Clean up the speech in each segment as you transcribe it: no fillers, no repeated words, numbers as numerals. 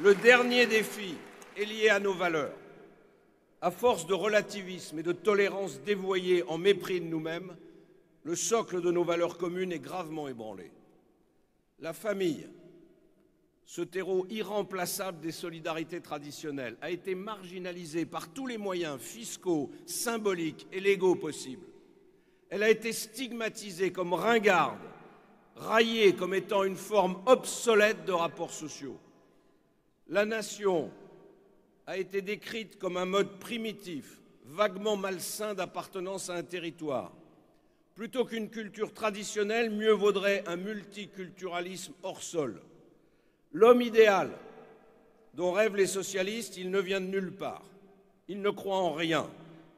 Le dernier défi est lié à nos valeurs. À force de relativisme et de tolérance dévoyée en mépris de nous-mêmes, le socle de nos valeurs communes est gravement ébranlé. La famille, ce terreau irremplaçable des solidarités traditionnelles, a été marginalisée par tous les moyens fiscaux, symboliques et légaux possibles. Elle a été stigmatisée comme ringarde, raillée comme étant une forme obsolète de rapports sociaux. La nation a été décrite comme un mode primitif, vaguement malsain d'appartenance à un territoire. Plutôt qu'une culture traditionnelle, mieux vaudrait un multiculturalisme hors sol. L'homme idéal dont rêvent les socialistes, il ne vient de nulle part. Il ne croit en rien.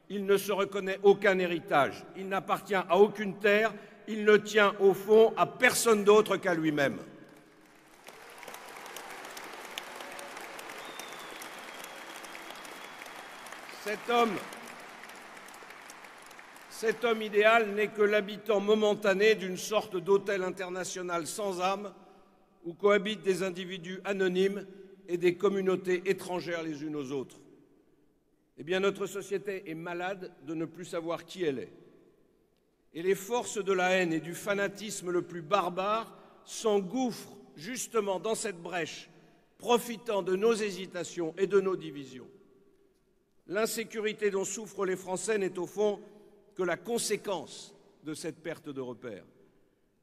Il ne se reconnaît aucun héritage. Il n'appartient à aucune terre. Il ne tient au fond à personne d'autre qu'à lui-même. Cet homme idéal n'est que l'habitant momentané d'une sorte d'hôtel international sans âme où cohabitent des individus anonymes et des communautés étrangères les unes aux autres. Eh bien, notre société est malade de ne plus savoir qui elle est. Et les forces de la haine et du fanatisme le plus barbare s'engouffrent justement dans cette brèche, profitant de nos hésitations et de nos divisions. L'insécurité dont souffrent les Français n'est au fond que la conséquence de cette perte de repères.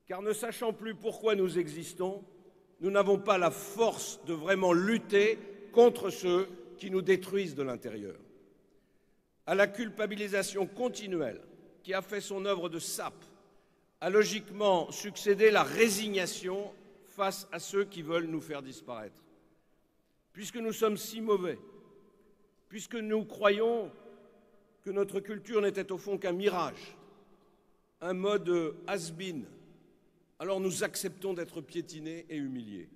Car ne sachant plus pourquoi nous existons, nous n'avons pas la force de vraiment lutter contre ceux qui nous détruisent de l'intérieur. À la culpabilisation continuelle qui a fait son œuvre de sape, a logiquement succédé la résignation face à ceux qui veulent nous faire disparaître. Puisque nous sommes si mauvais, puisque nous croyons que notre culture n'était au fond qu'un mirage, un mode has-been, alors nous acceptons d'être piétinés et humiliés.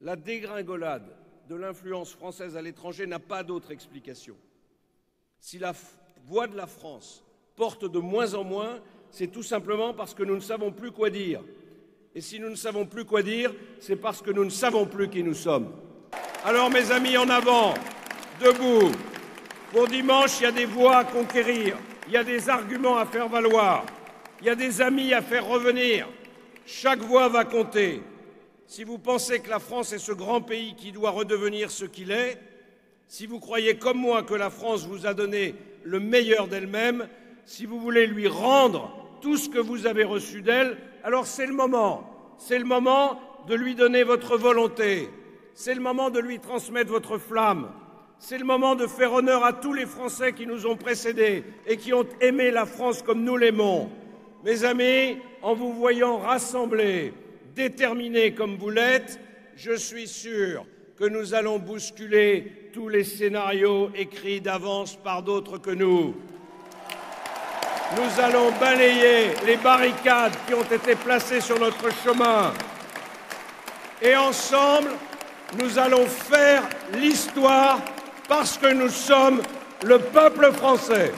La dégringolade de l'influence française à l'étranger n'a pas d'autre explication. Si la voix de la France porte de moins en moins, c'est tout simplement parce que nous ne savons plus quoi dire. Et si nous ne savons plus quoi dire, c'est parce que nous ne savons plus qui nous sommes. Alors mes amis, en avant, debout. Pour dimanche, il y a des voix à conquérir, il y a des arguments à faire valoir, il y a des amis à faire revenir. Chaque voix va compter. Si vous pensez que la France est ce grand pays qui doit redevenir ce qu'il est, si vous croyez comme moi que la France vous a donné le meilleur d'elle-même, si vous voulez lui rendre tout ce que vous avez reçu d'elle, alors c'est le moment. C'est le moment de lui donner votre volonté. C'est le moment de lui transmettre votre flamme. C'est le moment de faire honneur à tous les Français qui nous ont précédés et qui ont aimé la France comme nous l'aimons. Mes amis, en vous voyant rassemblés, déterminés comme vous l'êtes, je suis sûr que nous allons bousculer tous les scénarios écrits d'avance par d'autres que nous. Nous allons balayer les barricades qui ont été placées sur notre chemin. Et ensemble, nous allons faire l'histoire parce que nous sommes le peuple français.